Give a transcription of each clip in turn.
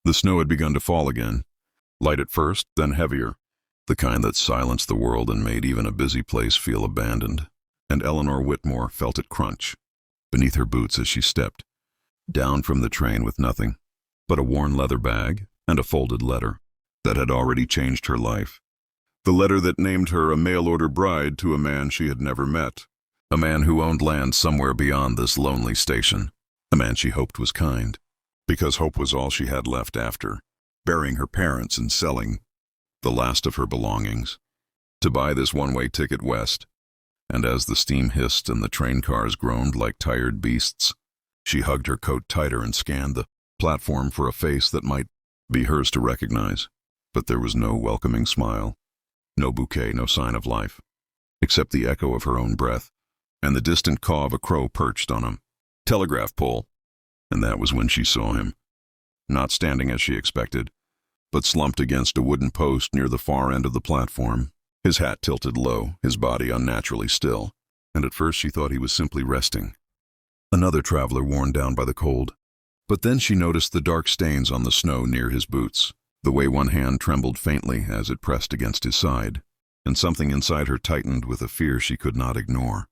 The snow had begun to fall again, light at first, then heavier, the kind that silenced the world and made even a busy place feel abandoned. And Eleanor Whitmore felt it crunch beneath her boots as she stepped down from the train with nothing but a worn leather bag and a folded letter that had already changed her life. The letter that named her a mail-order bride to a man she had never met, a man who owned land somewhere beyond this lonely station, a man she hoped was kind, because hope was all she had left after burying her parents and selling the last of her belongings to buy this one-way ticket west. And as the steam hissed and the train cars groaned like tired beasts, she hugged her coat tighter and scanned the platform for a face that might be hers to recognize. But there was no welcoming smile, no bouquet, no sign of life, except the echo of her own breath and the distant caw of a crow perched on a telegraph pole. And that was when she saw him, not standing as she expected, but slumped against a wooden post near the far end of the platform, his hat tilted low, his body unnaturally still, and at first she thought he was simply resting. Another traveler worn down by the cold. But then she noticed the dark stains on the snow near his boots, the way one hand trembled faintly as it pressed against his side, and something inside her tightened with a fear she could not ignore.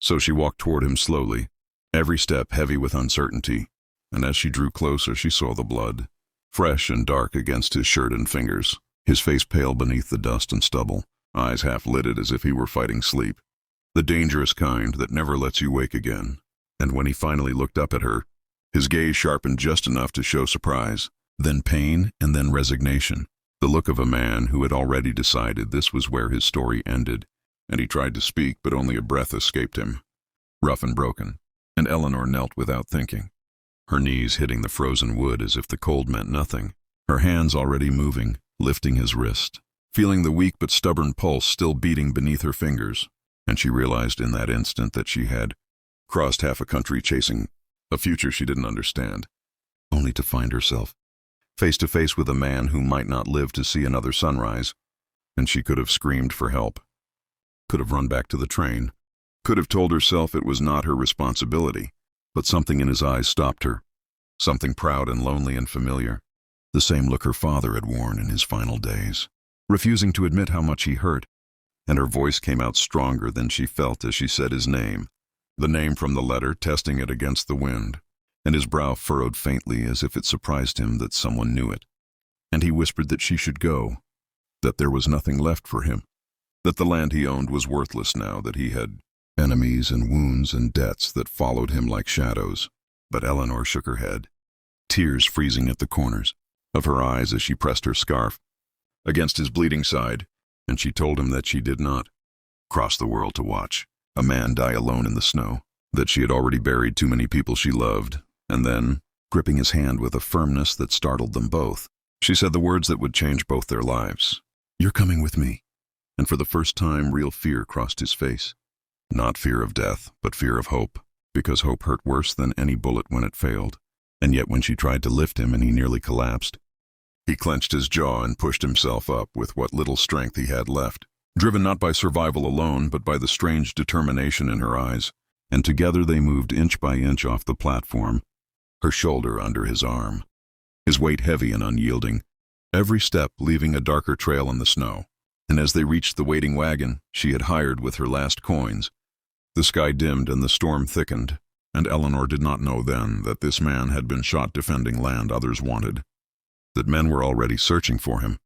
So she walked toward him slowly, every step heavy with uncertainty, and as she drew closer she saw the blood, fresh and dark against his shirt and fingers, his face pale beneath the dust and stubble, eyes half-lidded as if he were fighting sleep, the dangerous kind that never lets you wake again. And when he finally looked up at her, his gaze sharpened just enough to show surprise, then pain, and then resignation, the look of a man who had already decided this was where his story ended. And he tried to speak, but only a breath escaped him, rough and broken, and Eleanor knelt without thinking, her knees hitting the frozen wood as if the cold meant nothing, her hands already moving, lifting his wrist, feeling the weak but stubborn pulse still beating beneath her fingers, and she realized in that instant that she had crossed half a country chasing a future she didn't understand, only to find herself face to face with a man who might not live to see another sunrise. And she could have screamed for help, could have run back to the train, could have told herself it was not her responsibility, but something in his eyes stopped her, something proud and lonely and familiar, the same look her father had worn in his final days, refusing to admit how much he hurt. And her voice came out stronger than she felt as she said his name, the name from the letter, testing it against the wind, and his brow furrowed faintly as if it surprised him that someone knew it. And he whispered that she should go, that there was nothing left for him, that the land he owned was worthless now, that he had enemies and wounds and debts that followed him like shadows. But Eleanor shook her head, tears freezing at the corners of her eyes as she pressed her scarf against his bleeding side, and she told him that she did not cross the world to watch a man die alone in the snow, that she had already buried too many people she loved. And then, gripping his hand with a firmness that startled them both, she said the words that would change both their lives. "You're coming with me." And for the first time, real fear crossed his face. Not fear of death, but fear of hope, because hope hurt worse than any bullet when it failed. And yet when she tried to lift him and he nearly collapsed, he clenched his jaw and pushed himself up with what little strength he had left, driven not by survival alone, but by the strange determination in her eyes. And together they moved inch by inch off the platform, her shoulder under his arm, his weight heavy and unyielding, every step leaving a darker trail in the snow. And as they reached the waiting wagon she had hired with her last coins, the sky dimmed and the storm thickened, and Eleanor did not know then that this man had been shot defending land others wanted, that men were already searching for him,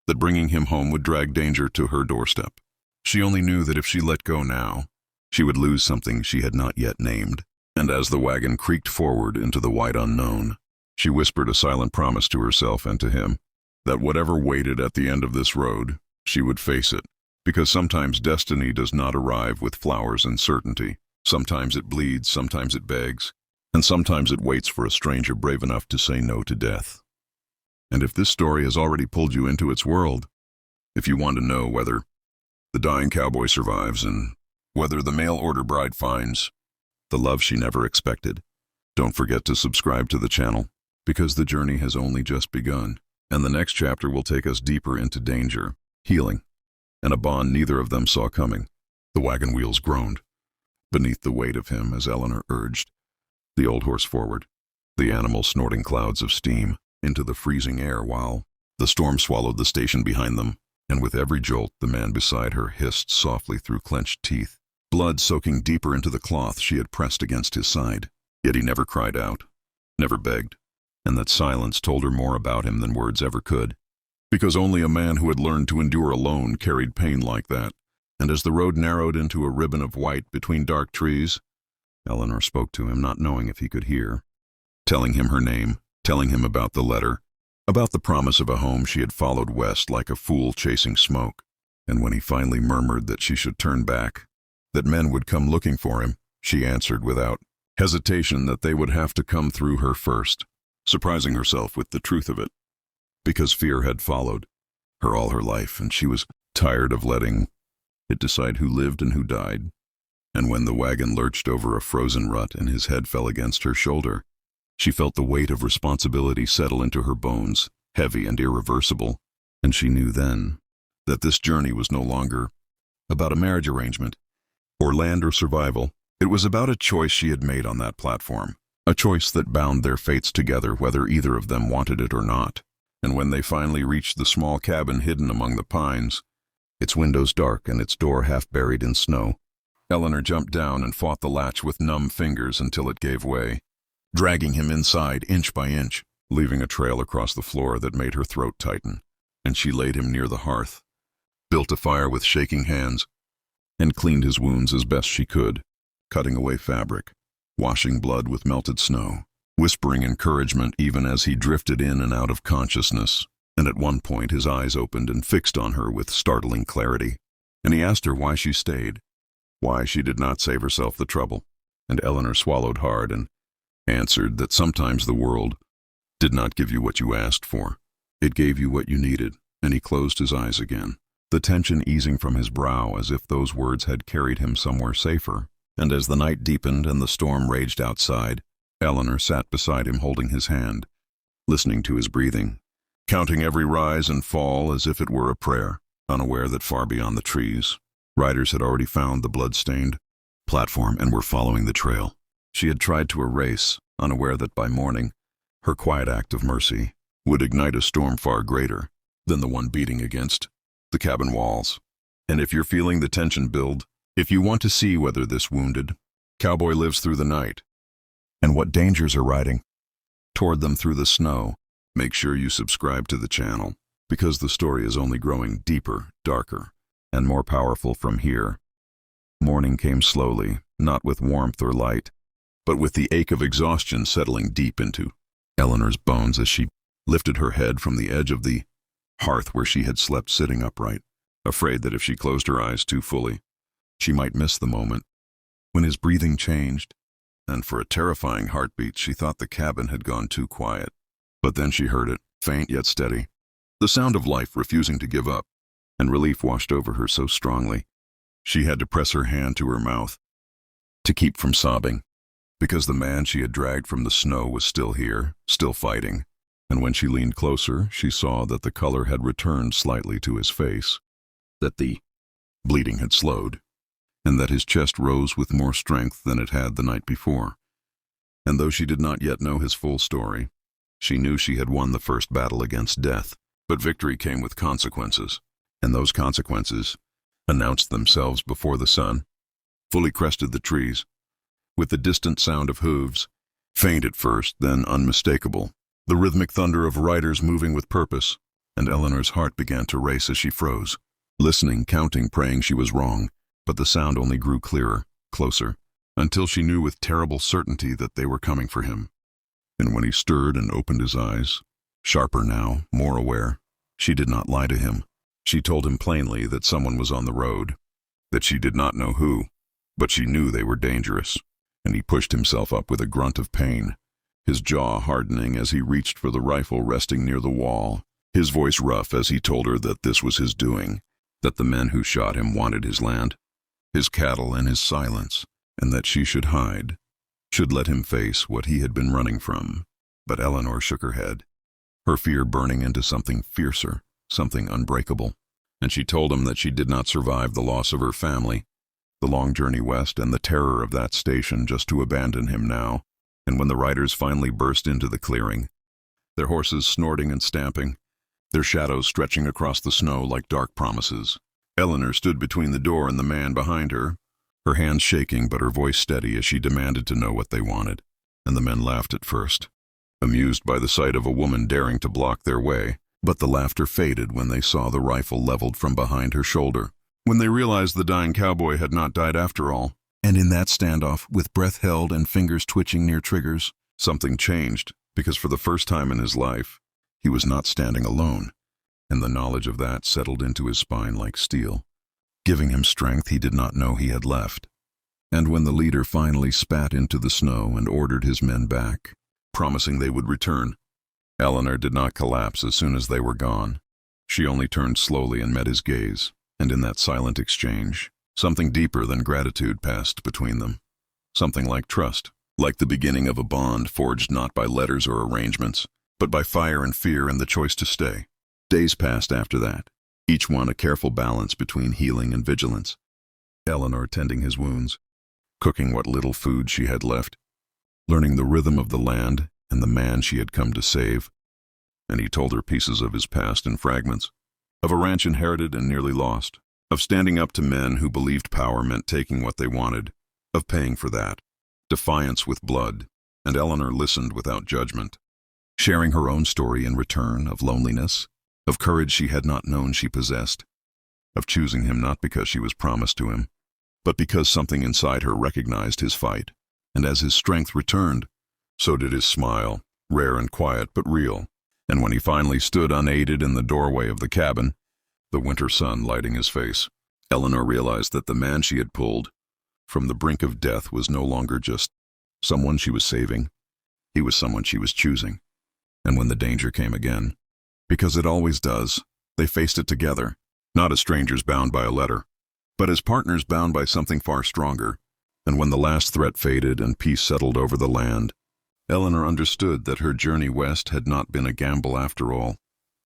that bringing him home would drag danger to her doorstep. She only knew that if she let go now, she would lose something she had not yet named. And as the wagon creaked forward into the wide unknown, she whispered a silent promise to herself and to him, that whatever waited at the end of this road, she would face it, because sometimes destiny does not arrive with flowers and certainty. Sometimes it bleeds, sometimes it begs, and sometimes it waits for a stranger brave enough to say no to death. And if this story has already pulled you into its world, if you want to know whether the dying cowboy survives and whether the mail-order bride finds the love she never expected, don't forget to subscribe to the channel, because the journey has only just begun, and the next chapter will take us deeper into danger, healing, and a bond neither of them saw coming. The wagon wheels groaned beneath the weight of him as Eleanor urged the old horse forward, the animal snorting clouds of steam into the freezing air while the storm swallowed the station behind them, and with every jolt the man beside her hissed softly through clenched teeth, blood soaking deeper into the cloth she had pressed against his side. Yet he never cried out, never begged, and that silence told her more about him than words ever could, because only a man who had learned to endure alone carried pain like that. And as the road narrowed into a ribbon of white between dark trees, Eleanor spoke to him, not knowing if he could hear, telling him her name, telling him about the letter, about the promise of a home she had followed west like a fool chasing smoke. And when he finally murmured that she should turn back, that men would come looking for him, she answered without hesitation that they would have to come through her first, surprising herself with the truth of it, because fear had followed her all her life, and she was tired of letting it decide who lived and who died. And when the wagon lurched over a frozen rut and his head fell against her shoulder, she felt the weight of responsibility settle into her bones, heavy and irreversible, and she knew then that this journey was no longer about a marriage arrangement, or land or survival. It was about a choice she had made on that platform, a choice that bound their fates together whether either of them wanted it or not. And when they finally reached the small cabin hidden among the pines, its windows dark and its door half buried in snow, Eleanor jumped down and fought the latch with numb fingers until it gave way, dragging him inside inch by inch, leaving a trail across the floor that made her throat tighten. And she laid him near the hearth, built a fire with shaking hands, and cleaned his wounds as best she could, cutting away fabric, washing blood with melted snow, whispering encouragement even as he drifted in and out of consciousness. And at one point his eyes opened and fixed on her with startling clarity, and he asked her why she stayed, why she did not save herself the trouble. And Eleanor swallowed hard and answered that sometimes the world did not give you what you asked for. It gave you what you needed. And he closed his eyes again, the tension easing from his brow as if those words had carried him somewhere safer. And as the night deepened and the storm raged outside, Eleanor sat beside him holding his hand, listening to his breathing, counting every rise and fall as if it were a prayer, unaware that far beyond the trees, riders had already found the blood-stained platform and were following the trail she had tried to erase, unaware that by morning, her quiet act of mercy would ignite a storm far greater than the one beating against the cabin walls. And if you're feeling the tension build, if you want to see whether this wounded cowboy lives through the night, and what dangers are riding toward them through the snow, make sure you subscribe to the channel, because the story is only growing deeper, darker, and more powerful from here. Morning came slowly, not with warmth or light, but with the ache of exhaustion settling deep into Eleanor's bones as she lifted her head from the edge of the hearth where she had slept sitting upright, afraid that if she closed her eyes too fully, she might miss the moment when his breathing changed, and for a terrifying heartbeat she thought the cabin had gone too quiet. But then she heard it, faint yet steady, the sound of life refusing to give up, and relief washed over her so strongly she had to press her hand to her mouth to keep from sobbing, because the man she had dragged from the snow was still here, still fighting. And when she leaned closer, she saw that the color had returned slightly to his face, that the bleeding had slowed, and that his chest rose with more strength than it had the night before. And though she did not yet know his full story, she knew she had won the first battle against death. But victory came with consequences, and those consequences announced themselves before the sun fully crested the trees, with the distant sound of hooves, faint at first, then unmistakable, the rhythmic thunder of riders moving with purpose. And Eleanor's heart began to race as she froze, listening, counting, praying she was wrong. But the sound only grew clearer, closer, until she knew with terrible certainty that they were coming for him. And when he stirred and opened his eyes, sharper now, more aware, she did not lie to him. She told him plainly that someone was on the road, that she did not know who, but she knew they were dangerous. And he pushed himself up with a grunt of pain, his jaw hardening as he reached for the rifle resting near the wall, his voice rough as he told her that this was his doing, that the men who shot him wanted his land, his cattle and his silence, and that she should hide, should let him face what he had been running from. But Eleanor shook her head, her fear burning into something fiercer, something unbreakable, and she told him that she did not survive the loss of her family, the long journey west and the terror of that station just to abandon him now. And when the riders finally burst into the clearing, their horses snorting and stamping, their shadows stretching across the snow like dark promises. Eleanor stood between the door and the man behind her hands shaking but her voice steady as she demanded to know what they wanted. And the men laughed at first, amused by the sight of a woman daring to block their way, but the laughter faded when they saw the rifle leveled from behind her shoulder, when they realized the dying cowboy had not died after all. And in that standoff, with breath held and fingers twitching near triggers, something changed, because for the first time in his life, he was not standing alone, and the knowledge of that settled into his spine like steel, giving him strength he did not know he had left. And when the leader finally spat into the snow and ordered his men back, promising they would return, Eleanor did not collapse as soon as they were gone. She only turned slowly and met his gaze, and in that silent exchange, something deeper than gratitude passed between them. Something like trust, like the beginning of a bond forged not by letters or arrangements, but by fire and fear and the choice to stay. Days passed after that, each one a careful balance between healing and vigilance. Eleanor tending his wounds, cooking what little food she had left, learning the rhythm of the land and the man she had come to save. And he told her pieces of his past in fragments, of a ranch inherited and nearly lost, of standing up to men who believed power meant taking what they wanted, of paying for that, defiance with blood, and Eleanor listened without judgment, sharing her own story in return of loneliness, of courage she had not known she possessed, of choosing him not because she was promised to him, but because something inside her recognized his fight. And as his strength returned, so did his smile, rare and quiet but real. And when he finally stood unaided in the doorway of the cabin, the winter sun lighting his face, Eleanor realized that the man she had pulled from the brink of death was no longer just someone she was saving. He was someone she was choosing. And when the danger came again, because it always does, they faced it together, not as strangers bound by a letter, but as partners bound by something far stronger. And when the last threat faded and peace settled over the land, Eleanor understood that her journey west had not been a gamble after all.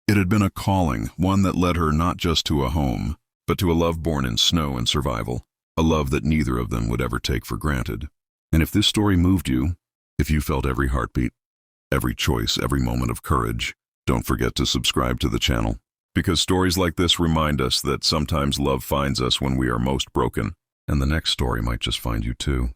It had been a calling, one that led her not just to a home, but to a love born in snow and survival, a love that neither of them would ever take for granted. And if this story moved you, if you felt every heartbeat, every choice, every moment of courage, don't forget to subscribe to the channel, because stories like this remind us that sometimes love finds us when we are most broken, and the next story might just find you too.